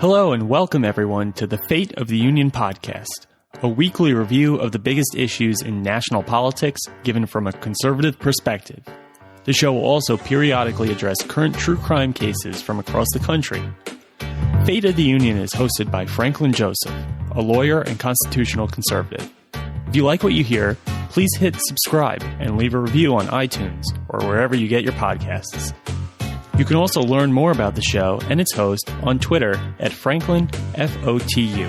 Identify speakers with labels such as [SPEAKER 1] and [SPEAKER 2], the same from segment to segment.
[SPEAKER 1] Hello and welcome everyone to the Fate of the Union podcast, a weekly review of the biggest issues in national politics given from a conservative perspective. The show will also periodically address current true crime cases from across the country. Fate of the Union is hosted by Franklin Joseph, a lawyer and constitutional conservative. If you like what you hear, please hit subscribe and leave a review on iTunes or wherever you get your podcasts. You can also learn more about the show and its host on Twitter at Franklin FOTU.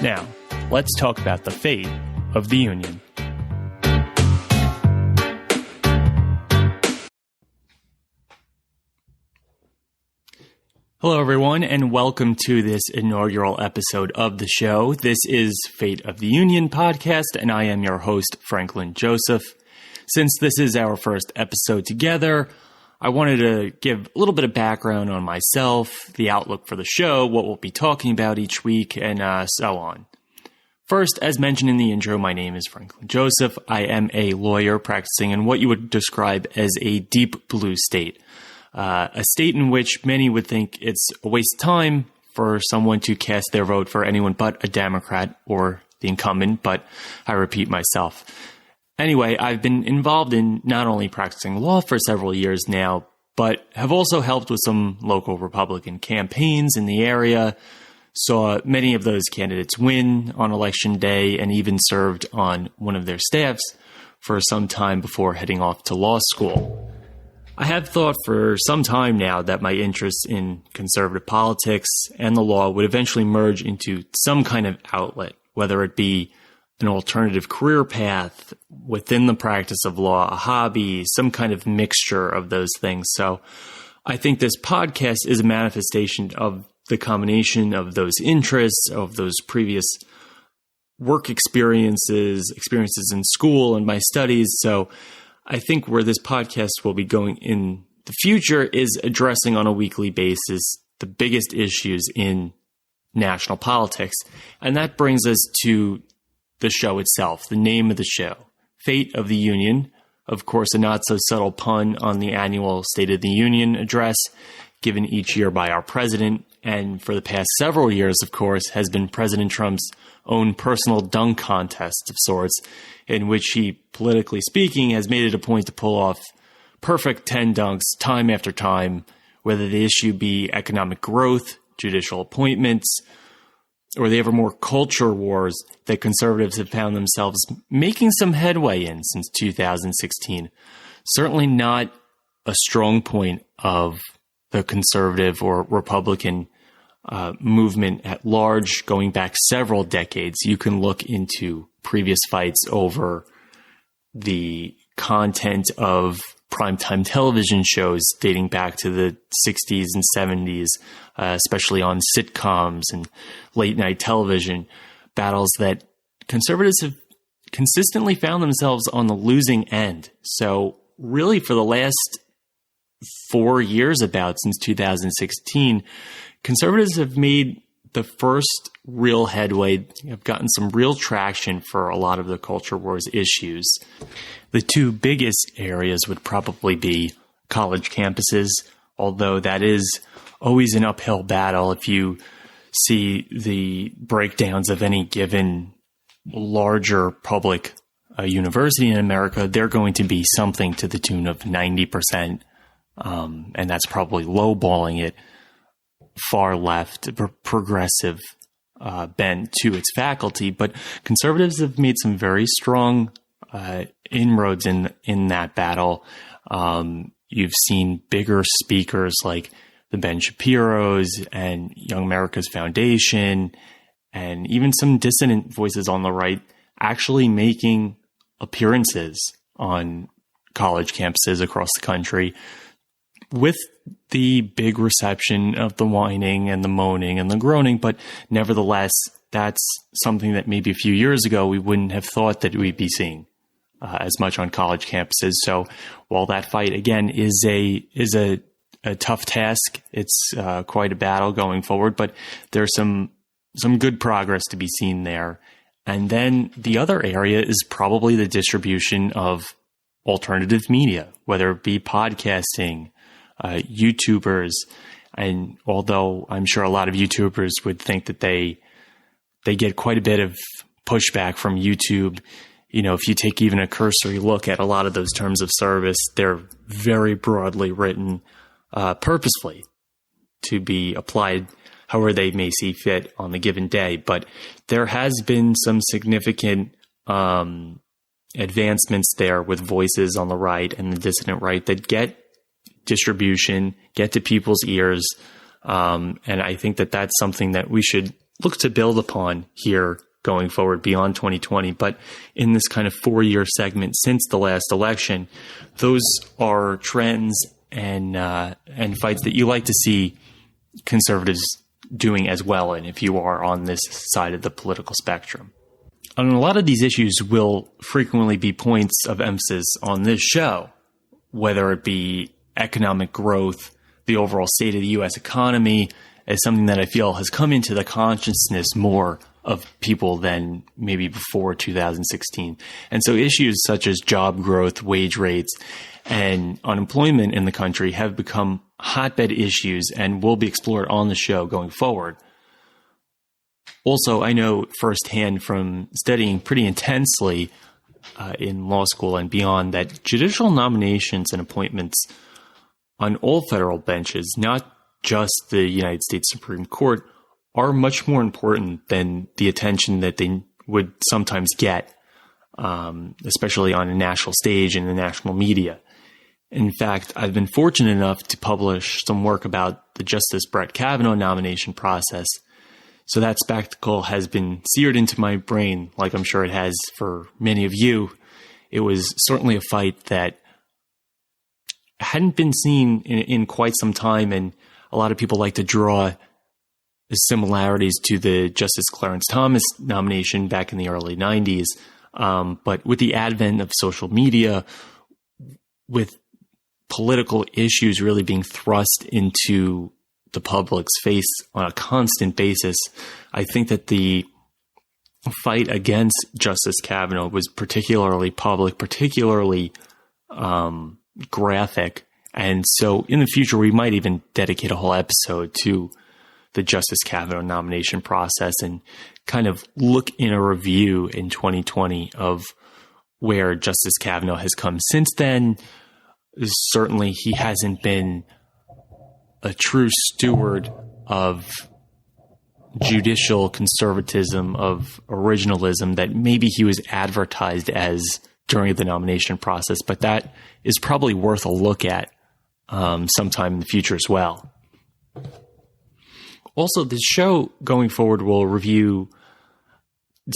[SPEAKER 1] Now, let's talk about the fate of the Union. Hello, everyone, and welcome to this inaugural episode of the show. This is Fate of the Union podcast, and I am your host, Franklin Joseph. Since this is our first episode together, I wanted to give a little bit of background on myself, the outlook for the show, what we'll be talking about each week, and so on. First, as mentioned in the intro, my name is Franklin Joseph. I am a lawyer practicing in what you would describe as a deep blue state, a state in which many would think it's a waste of time for someone to cast their vote for anyone but a Democrat or the incumbent, but I repeat myself. Anyway, I've been involved in not only practicing law for several years now, but have also helped with some local Republican campaigns in the area, saw many of those candidates win on election day, and even served on one of their staffs for some time before heading off to law school. I have thought for some time now that my interests in conservative politics and the law would eventually merge into some kind of outlet, whether it be an alternative career path within the practice of law, a hobby, some kind of mixture of those things. So I think this podcast is a manifestation of the combination of those interests, of those previous work experiences in school and my studies. So I think where this podcast will be going in the future is addressing on a weekly basis the biggest issues in national politics. And that brings us to the show itself, the name of the show, Fate of the Union. Of course, a not so subtle pun on the annual State of the Union address given each year by our president. And for the past several years, of course, has been President Trump's own personal dunk contest of sorts, in which he, politically speaking, has made it a point to pull off perfect 10 dunks time after time, whether the issue be economic growth, judicial appointments, or the ever more culture wars that conservatives have found themselves making some headway in since 2016. Certainly not a strong point of the conservative or Republican movement at large, going back several decades. You can look into previous fights over the content of primetime television shows dating back to the 60s and 70s, especially on sitcoms and late night television, battles that conservatives have consistently found themselves on the losing end. So really for the last 4 years since 2016, conservatives have made the first real headway, have gotten some real traction for a lot of the culture wars issues. The two biggest areas would probably be college campuses, although that is always an uphill battle. If you see the breakdowns of any given larger public university in America, they're going to be something to the tune of 90%, and that's probably lowballing it, far left, progressive bent to its faculty. But conservatives have made some very strong inroads in that battle. You've seen bigger speakers like the Ben Shapiros and Young America's Foundation, and even some dissident voices on the right actually making appearances on college campuses across the country, with the big reception of the whining and the moaning and the groaning. But nevertheless, that's something that maybe a few years ago we wouldn't have thought that we'd be seeing as much on college campuses. So while that fight, again, is a tough task, it's quite a battle going forward, but there's some good progress to be seen there. And then the other area is probably the distribution of alternative media, whether it be podcasting, YouTubers, And although I'm sure a lot of YouTubers would think that they get quite a bit of pushback from YouTube, if you take even a cursory look at a lot of those terms of service, they're very broadly written purposefully to be applied however they may see fit on the given day. But there has been some significant advancements there with voices on the right and the dissident right that get distribution, get to people's ears. And I think that that's something that we should look to build upon here going forward beyond 2020. But in this kind of 4-year segment since the last election, those are trends and fights that you like to see conservatives doing as well. And if you are on this side of the political spectrum. And a lot of these issues will frequently be points of emphasis on this show, whether it be economic growth, the overall state of the U.S. economy, as something that I feel has come into the consciousness more of people than maybe before 2016. And so issues such as job growth, wage rates, and unemployment in the country have become hotbed issues and will be explored on the show going forward. Also, I know firsthand from studying pretty intensely in law school and beyond that judicial nominations and appointments on all federal benches, not just the United States Supreme Court, are much more important than the attention that they would sometimes get, especially on a national stage and the national media. In fact, I've been fortunate enough to publish some work about the Justice Brett Kavanaugh nomination process. So that spectacle has been seared into my brain, like I'm sure it has for many of you. It was certainly a fight that hadn't been seen in quite some time, and a lot of people like to draw similarities to the Justice Clarence Thomas nomination back in the early 90s. But with the advent of social media, with political issues really being thrust into the public's face on a constant basis, I think that the fight against Justice Kavanaugh was particularly public, particularly graphic. And so in the future, we might even dedicate a whole episode to the Justice Kavanaugh nomination process and kind of look in a review in 2020 of where Justice Kavanaugh has come since then. Certainly, he hasn't been a true steward of judicial conservatism, of originalism that maybe he was advertised as during the nomination process, but that is probably worth a look at sometime in the future as well. Also, this show going forward will review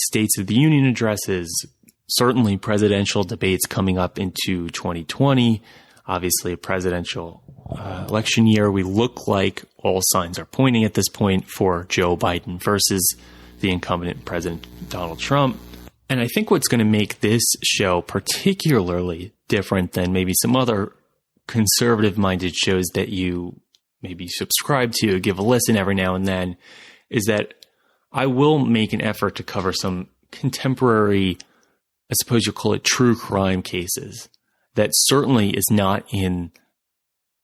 [SPEAKER 1] States of the Union addresses, certainly presidential debates coming up into 2020, obviously a presidential election year. We look like all signs are pointing at this point for Joe Biden versus the incumbent President Donald Trump. And I think what's going to make this show particularly different than maybe some other conservative-minded shows that you maybe subscribe to, give a listen every now and then, is that I will make an effort to cover some contemporary, I suppose you'll call it true crime cases, that certainly is not in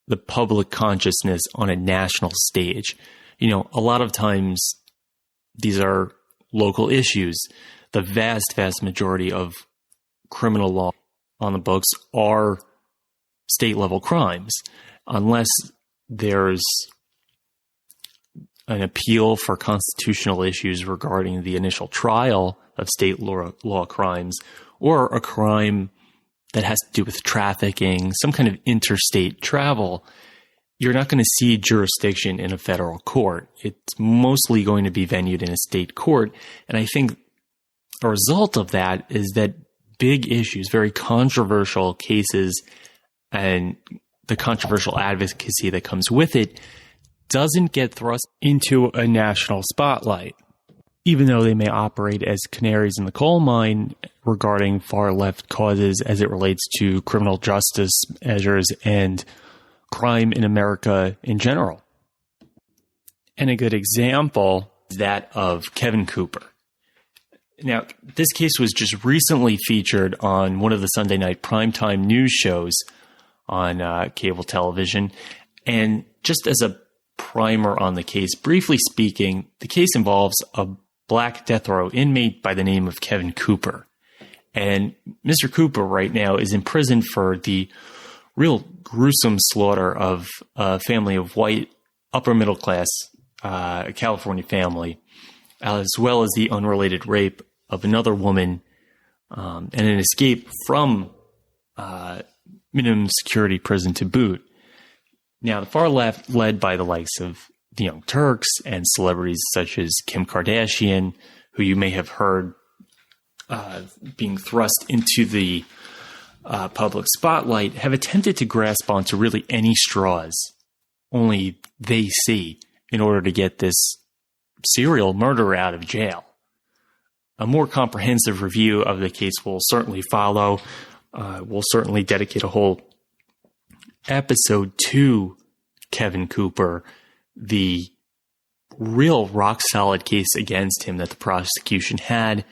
[SPEAKER 1] the public consciousness on a national stage. A lot of times these are local issues. The vast, vast majority of criminal law on the books are state-level crimes, unless there's an appeal for constitutional issues regarding the initial trial of state law crimes, or a crime that has to do with trafficking, some kind of interstate travel. You're not going to see jurisdiction in a federal court. It's mostly going to be venued in a state court. And I think a result of that is that big issues, very controversial cases, and the controversial advocacy that comes with it doesn't get thrust into a national spotlight, even though they may operate as canaries in the coal mine regarding far-left causes as it relates to criminal justice measures and crime in America in general. And a good example is that of Kevin Cooper. Now, this case was just recently featured on one of the Sunday night primetime news shows on cable television. And just as a primer on the case. Briefly speaking, the case involves a black death row inmate by the name of Kevin Cooper. And Mr. Cooper right now is in prison for the real gruesome slaughter of a family of white, upper middle class California family, as well as the unrelated rape of another woman and an escape from minimum security prison to boot. Now, the far left, led by the likes of the Young Turks and celebrities such as Kim Kardashian, who you may have heard being thrust into the public spotlight, have attempted to grasp onto really any straws only they see in order to get this serial murderer out of jail. A more comprehensive review of the case will certainly follow. We'll certainly dedicate a whole episode to Kevin Cooper, the real rock-solid case against him that the prosecution had,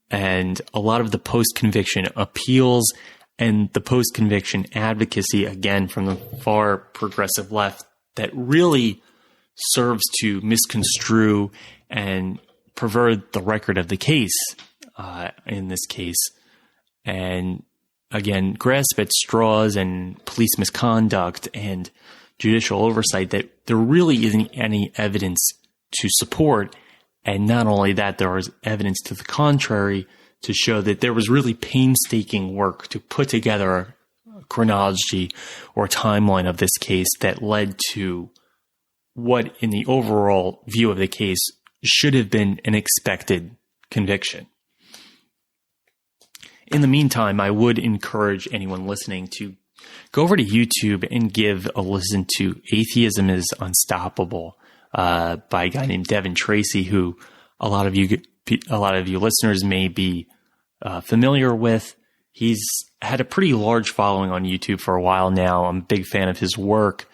[SPEAKER 1] and a lot of the post-conviction appeals and the post-conviction advocacy, again, from the far progressive left, that really serves to misconstrue and pervert the record of the case in this case. And again, grasp at straws and police misconduct and judicial oversight that there really isn't any evidence to support. And not only that, there is evidence to the contrary to show that there was really painstaking work to put together a chronology or a timeline of this case that led to what, in the overall view of the case, should have been an expected conviction. In the meantime, I would encourage anyone listening to go over to YouTube and give a listen to Atheism is Unstoppable by a guy named Devin Tracy, who a lot of you listeners may be familiar with. He's had a pretty large following on YouTube for a while now. I'm a big fan of his work.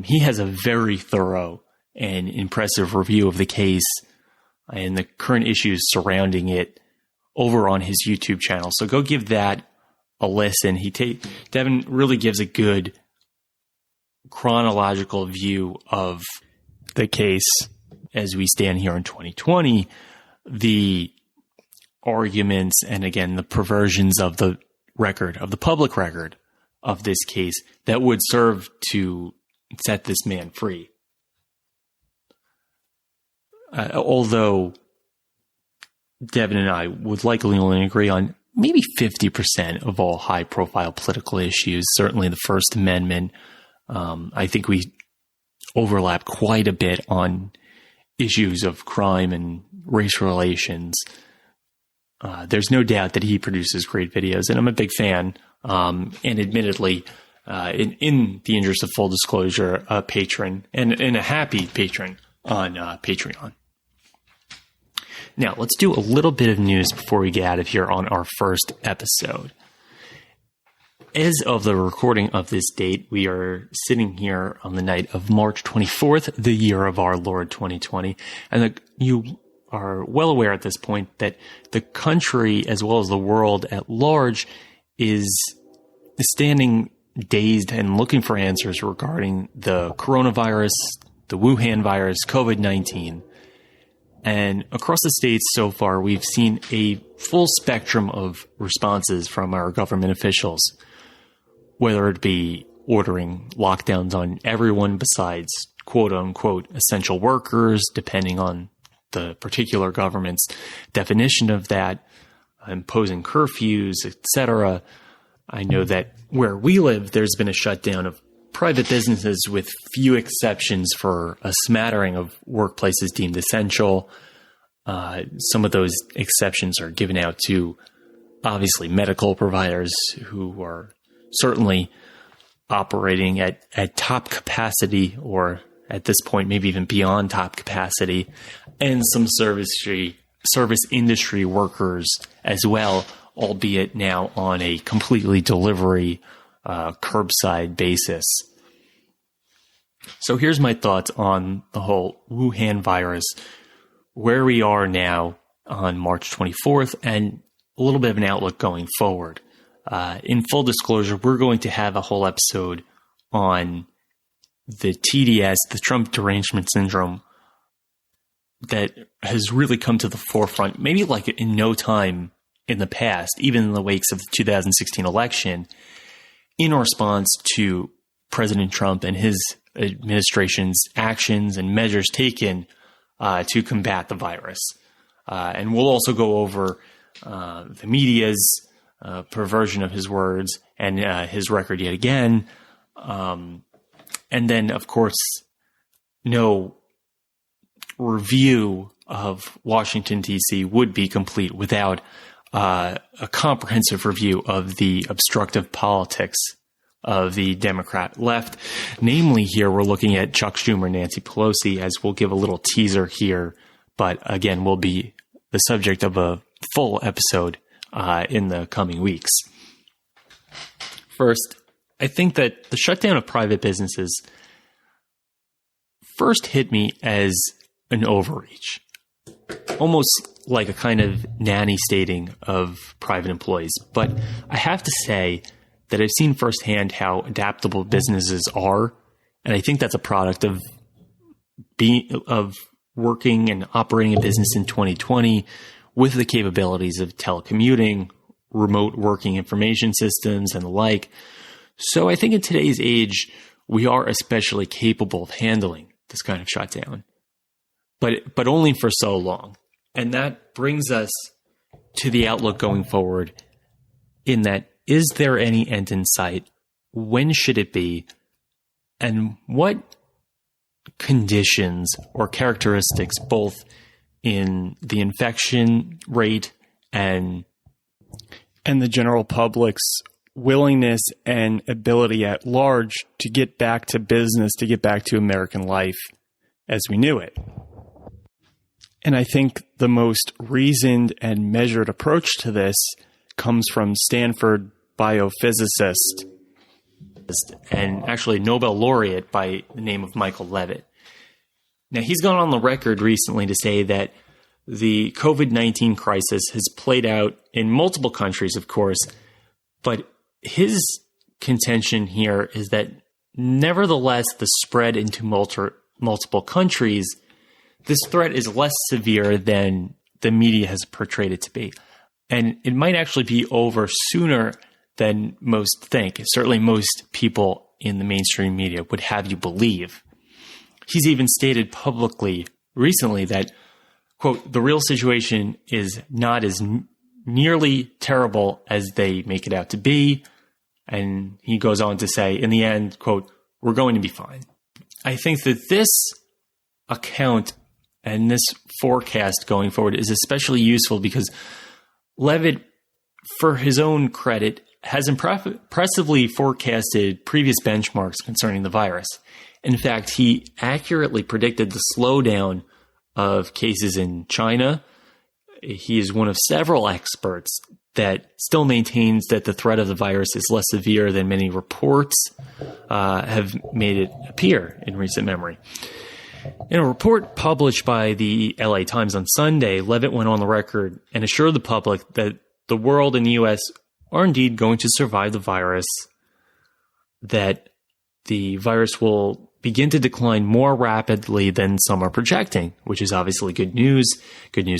[SPEAKER 1] He has a very thorough and impressive review of the case and the current issues surrounding it over on his YouTube channel. So go give that a listen. Devin really gives a good chronological view of the case as we stand here in 2020, the arguments and, again, the perversions of the record, of the public record of this case that would serve to set this man free. Although Devin and I would likely only agree on maybe 50% of all high-profile political issues, certainly the First Amendment. I think we overlap quite a bit on issues of crime and race relations. There's no doubt that he produces great videos, and I'm a big fan. And admittedly, in the interest of full disclosure, a patron and a happy patron on Patreon. Now, let's do a little bit of news before we get out of here on our first episode. As of the recording of this date, we are sitting here on the night of March 24th, the year of our Lord 2020. And you are well aware at this point that the country, as well as the world at large, is standing dazed and looking for answers regarding the coronavirus, the Wuhan virus, COVID-19. And across the states so far, we've seen a full spectrum of responses from our government officials, whether it be ordering lockdowns on everyone besides quote-unquote essential workers, depending on the particular government's definition of that, imposing curfews, etc. I know that where we live, there's been a shutdown of private businesses with few exceptions for a smattering of workplaces deemed essential. Some of those exceptions are given out to, obviously, medical providers who are certainly operating at top capacity, or at this point, maybe even beyond top capacity, and some service industry workers as well, albeit now on a completely delivery curbside basis. So here's my thoughts on the whole Wuhan virus, where we are now on March 24th, and a little bit of an outlook going forward. In full disclosure, we're going to have a whole episode on the TDS, the Trump derangement syndrome, that has really come to the forefront, maybe like in no time in the past, even in the wakes of the 2016 election, in response to President Trump and his administration's actions and measures taken to combat the virus. And we'll also go over the media's perversion of his words and his record yet again. And then, of course, no review of Washington, D.C. would be complete without a comprehensive review of the obstructive politics of the Democrat left. Namely, here we're looking at Chuck Schumer and Nancy Pelosi, as we'll give a little teaser here, but again, will be the subject of a full episode in the coming weeks. First, I think that the shutdown of private businesses first hit me as an overreach, almost like a kind of nanny stating of private employees. But I have to say that I've seen firsthand how adaptable businesses are, and I think that's a product of working and operating a business in 2020 with the capabilities of telecommuting, remote working information systems, and the like. So I think in today's age, we are especially capable of handling this kind of shutdown, but only for so long. And that brings us to the outlook going forward, in that, is there any end in sight? When should it be? And what conditions or characteristics, both in the infection rate and the general public's willingness and ability at large to get back to business, to get back to American life as we knew it? And I think the most reasoned and measured approach to this comes from Stanford biophysicist and actually Nobel laureate by the name of Michael Levitt. Now, he's gone on the record recently to say that the COVID-19 crisis has played out in multiple countries, of course, but his contention here is that nevertheless, the spread into multiple countries, this threat is less severe than the media has portrayed it to be. And it might actually be over sooner than most think. Certainly most people in the mainstream media would have you believe. He's even stated publicly recently that, quote, the real situation is not as nearly terrible as they make it out to be. And he goes on to say, in the end, quote, we're going to be fine. I think that this account and this forecast going forward is especially useful because Levitt, for his own credit, has impressively forecasted previous benchmarks concerning the virus. In fact, he accurately predicted the slowdown of cases in China. He is one of several experts that still maintains that the threat of the virus is less severe than many reports have made it appear in recent memory. In a report published by the LA Times on Sunday, Levitt went on the record and assured the public that the world and the U.S. are indeed going to survive the virus, that the virus will begin to decline more rapidly than some are projecting, which is obviously good news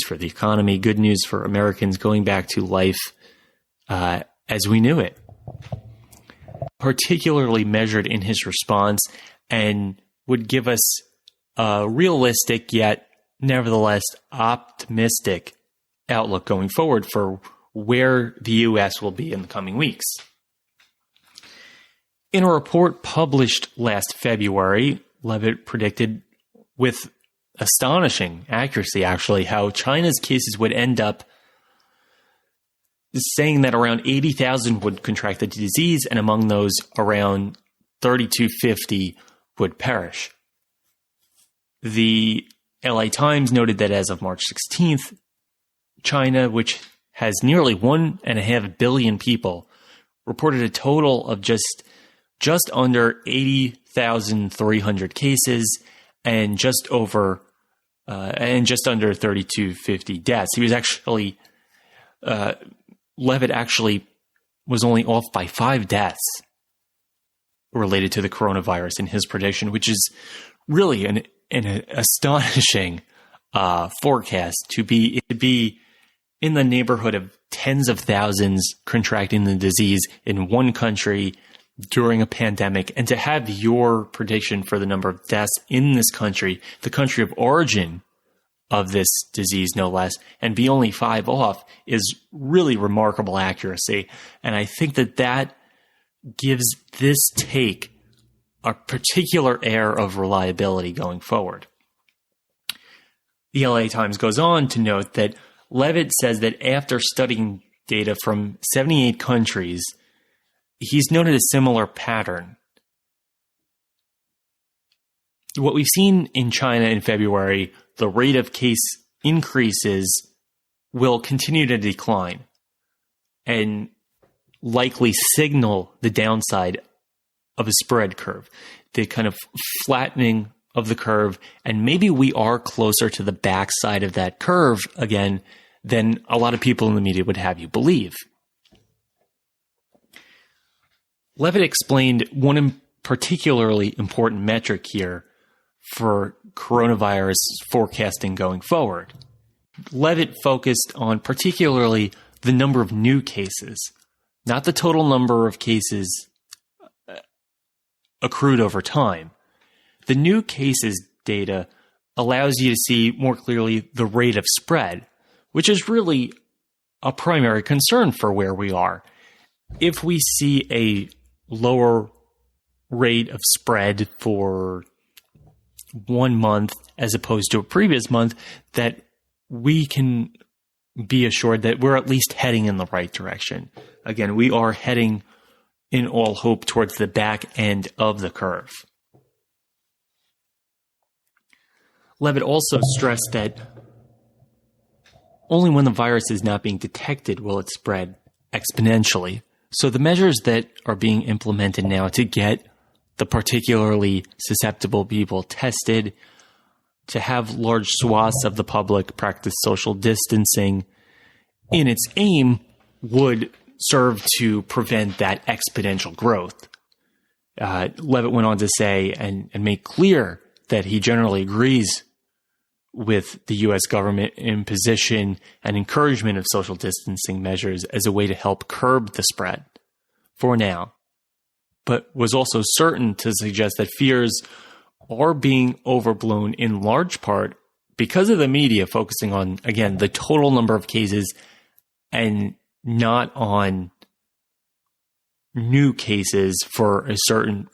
[SPEAKER 1] for the economy, good news for Americans going back to life as we knew it. Particularly measured in his response, and would give us a realistic yet nevertheless optimistic outlook going forward for where the U.S. will be in the coming weeks. In a report published last February, Levitt predicted with astonishing accuracy, actually, how China's cases would end up, saying that around 80,000 would contract the disease, and among those, around 3,250 would perish. The LA Times noted that as of March 16th, China, which has nearly 1.5 billion people, reported a total of just under 80,300 cases and just under 3,250 deaths. He was actually, Levitt actually was only off by 5 deaths. related to the coronavirus in his prediction, which is really an astonishing forecast to be in the neighborhood of tens of thousands contracting the disease in one country during a pandemic, and to have your prediction for the number of deaths in this country, the country of origin of this disease, no less, and be only 5 off is really remarkable accuracy. And I think that gives this take a particular air of reliability going forward. The LA Times goes on to note that Levitt says that after studying data from 78 countries, he's noted a similar pattern. What we've seen in China in February, the rate of case increases will continue to decline and likely signal the downside of a spread curve, the kind of flattening of the curve, and maybe we are closer to the backside of that curve again than a lot of people in the media would have you believe. Levitt explained one particularly important metric here for coronavirus forecasting going forward. Levitt focused on particularly the number of new cases, not the total number of cases accrued over time. The new cases data allows you to see more clearly the rate of spread, which is really a primary concern for where we are. If we see a lower rate of spread for 1 month as opposed to a previous month, that we can be assured that we're at least heading in the right direction. Again, we are heading in all hope towards the back end of the curve. Levitt also stressed that only when the virus is not being detected will it spread exponentially. So the measures that are being implemented now to get the particularly susceptible people tested, to have large swaths of the public practice social distancing, in its aim would serve to prevent that exponential growth. Levitt went on to say and make clear that he generally agrees with the U.S. government imposition and encouragement of social distancing measures as a way to help curb the spread for now, but was also certain to suggest that fears are being overblown in large part because of the media focusing on, again, the total number of cases and not on new cases for a certain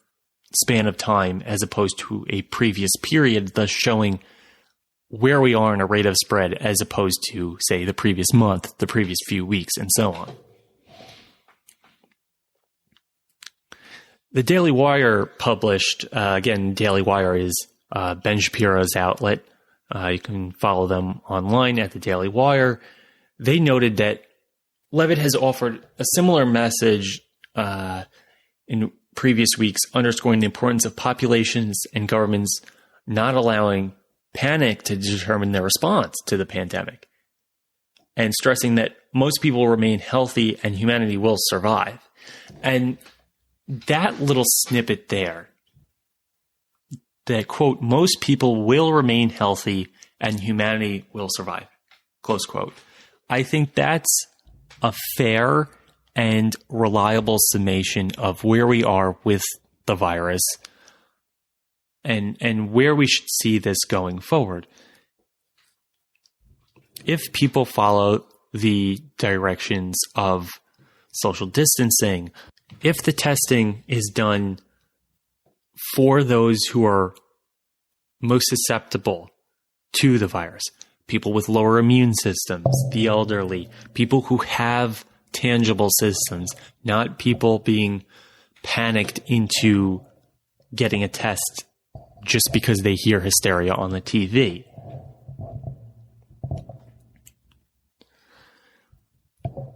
[SPEAKER 1] span of time as opposed to a previous period, thus showing where we are in a rate of spread as opposed to, say, the previous month, the previous few weeks, and so on. The Daily Wire published, again, Daily Wire is Ben Shapiro's outlet. You can follow them online at the Daily Wire. They noted that Levitt has offered a similar message in previous weeks, underscoring the importance of populations and governments not allowing panic to determine their response to the pandemic, and stressing that most people will remain healthy and humanity will survive. And that little snippet there, that quote, most people will remain healthy and humanity will survive, close quote. I think that's a fair and reliable summation of where we are with the virus and where we should see this going forward. If people follow the directions of social distancing, if the testing is done for those who are most susceptible to the virus, people with lower immune systems, the elderly, people who have tangible systems, not people being panicked into getting a test just because they hear hysteria on the TV.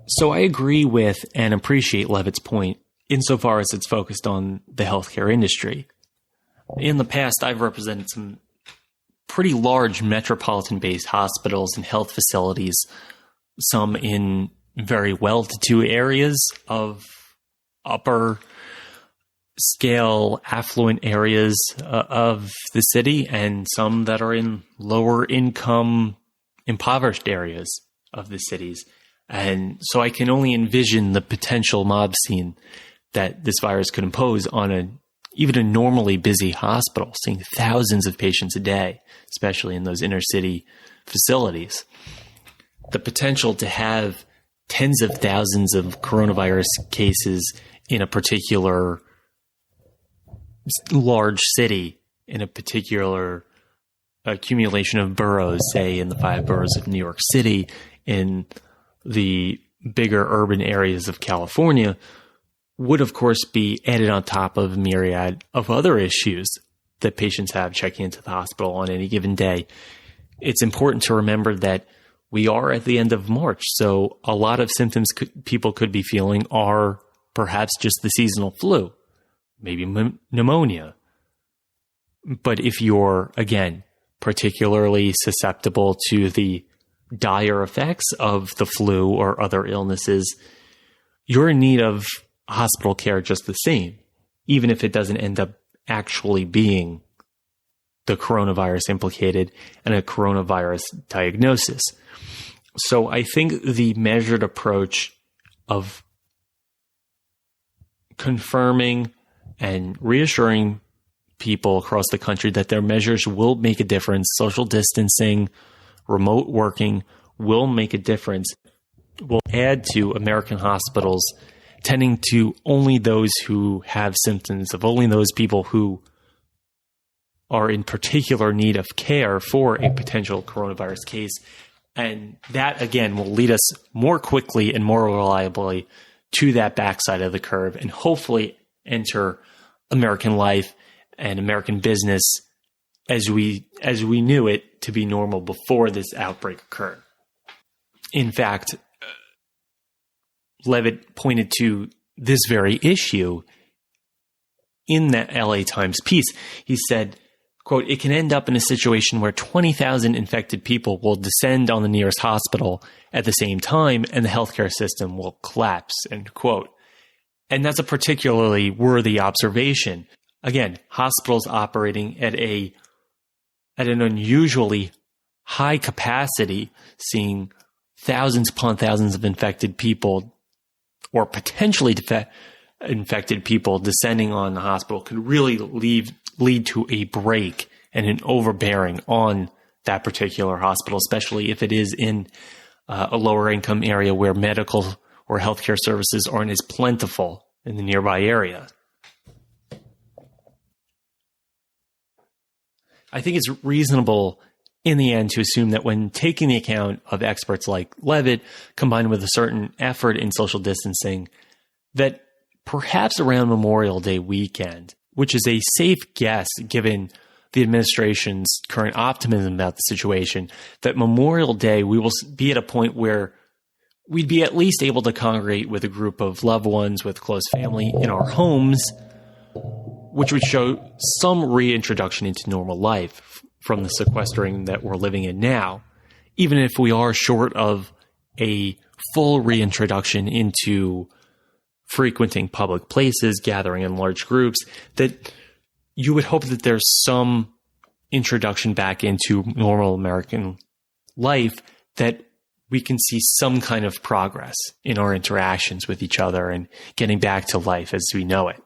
[SPEAKER 1] So I agree with and appreciate Levitt's point insofar as it's focused on the healthcare industry. In the past, I've represented some pretty large metropolitan-based hospitals and health facilities, some in very well-to-do areas of upper scale affluent areas of the city and some that are in lower income, impoverished areas of the cities. And so I can only envision the potential mob scene that this virus could impose on even a normally busy hospital, seeing thousands of patients a day, especially in those inner city facilities. The potential to have tens of thousands of coronavirus cases in a particular large city, in a particular accumulation of boroughs, say in the 5 boroughs of New York City, in the bigger urban areas of California, would of course be added on top of a myriad of other issues that patients have checking into the hospital on any given day. It's important to remember that we are at the end of March, so a lot of symptoms people could be feeling are perhaps just the seasonal flu, maybe pneumonia. But if you're, again, particularly susceptible to the dire effects of the flu or other illnesses, you're in need of hospital care just the same, even if it doesn't end up actually being the coronavirus implicated and a coronavirus diagnosis. So I think the measured approach of confirming and reassuring people across the country that their measures will make a difference, social distancing, remote working will make a difference, will add to American hospitals tending to only those who have symptoms, of only those people who are in particular need of care for a potential coronavirus case. And that, again, will lead us more quickly and more reliably to that backside of the curve and hopefully enter American life and American business as we knew it to be normal before this outbreak occurred. In fact, Levitt pointed to this very issue in that LA Times piece. He said, quote, "It can end up in a situation where 20,000 infected people will descend on the nearest hospital at the same time and the healthcare system will collapse," end quote. And that's a particularly worthy observation. Again, hospitals operating at an unusually high capacity, seeing thousands upon thousands of infected people or potentially infected people descending on the hospital could really lead to a break and an overbearing on that particular hospital, especially if it is in a lower income area where medical or healthcare services aren't as plentiful in the nearby area. I think it's reasonable in the end to assume that when taking the account of experts like Levitt, combined with a certain effort in social distancing, that perhaps around Memorial Day weekend, which is a safe guess given the administration's current optimism about the situation, that Memorial Day we will be at a point where we'd be at least able to congregate with a group of loved ones, with close family in our homes, which would show some reintroduction into normal life from the sequestering that we're living in now, even if we are short of a full reintroduction into frequenting public places, gathering in large groups, that you would hope that there's some introduction back into normal American life, that we can see some kind of progress in our interactions with each other and getting back to life as we know it.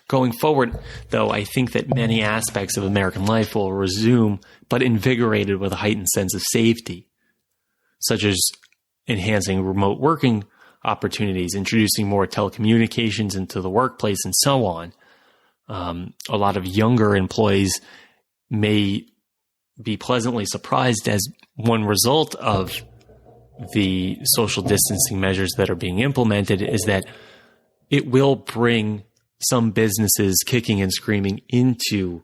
[SPEAKER 1] Going forward, though, I think that many aspects of American life will resume, but invigorated with a heightened sense of safety, such as enhancing remote working opportunities, introducing more telecommunications into the workplace, and so on. A lot of younger employees may be pleasantly surprised as one result of the social distancing measures that are being implemented is that it will bring some businesses kicking and screaming into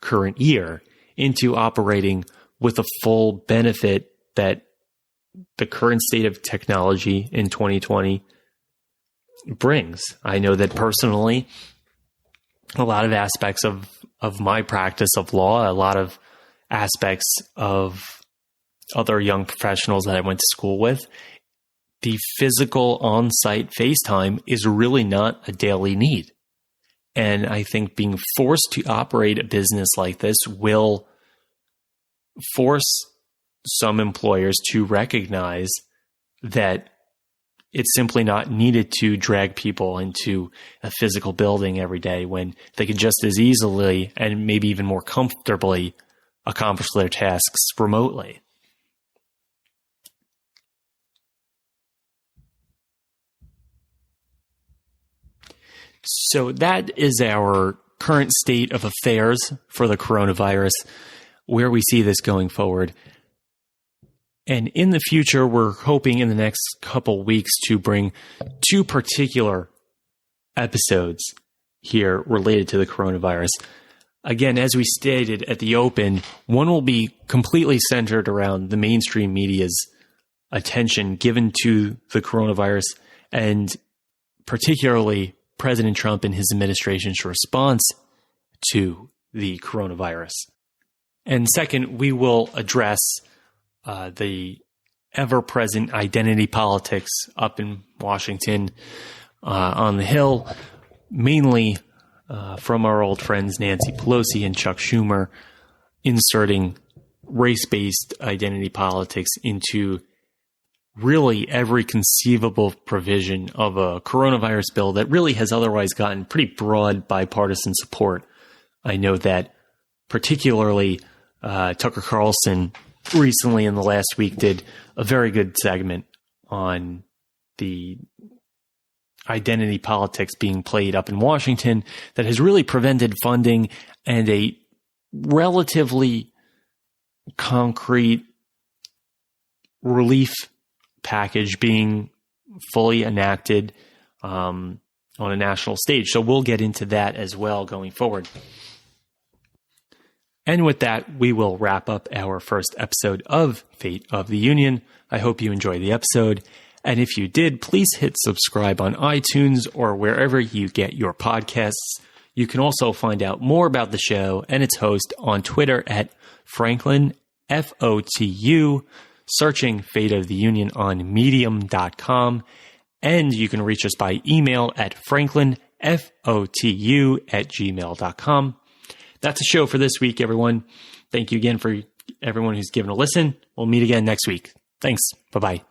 [SPEAKER 1] current year, into operating with a full benefit that the current state of technology in 2020 brings. I know that personally, a lot of aspects of my practice of law, a lot of aspects of other young professionals that I went to school with, the physical on-site FaceTime is really not a daily need. And I think being forced to operate a business like this will force some employers to recognize that it's simply not needed to drag people into a physical building every day when they could just as easily and maybe even more comfortably accomplish their tasks remotely. So that is our current state of affairs for the coronavirus, where we see this going forward. And in the future, we're hoping in the next couple weeks to bring 2 particular episodes here related to the coronavirus. Again, as we stated at the open, one will be completely centered around the mainstream media's attention given to the coronavirus, and particularly President Trump and his administration's response to the coronavirus. And second, we will address the ever-present identity politics up in Washington on the Hill, mainly from our old friends Nancy Pelosi and Chuck Schumer, inserting race-based identity politics into really every conceivable provision of a coronavirus bill that really has otherwise gotten pretty broad bipartisan support. I know that particularly Tucker Carlson recently in the last week did a very good segment on the identity politics being played up in Washington that has really prevented funding and a relatively concrete relief package being fully enacted on a national stage. So we'll get into that as well going forward. And with that, we will wrap up our first episode of Fate of the Union. I hope you enjoyed the episode. And if you did, please hit subscribe on iTunes or wherever you get your podcasts. You can also find out more about the show and its host on Twitter at Franklin, FOTU, searching Fate of the Union on medium.com. And you can reach us by email at franklinfotu@gmail.com. That's the show for this week, everyone. Thank you again for everyone who's given a listen. We'll meet again next week. Thanks. Bye-bye.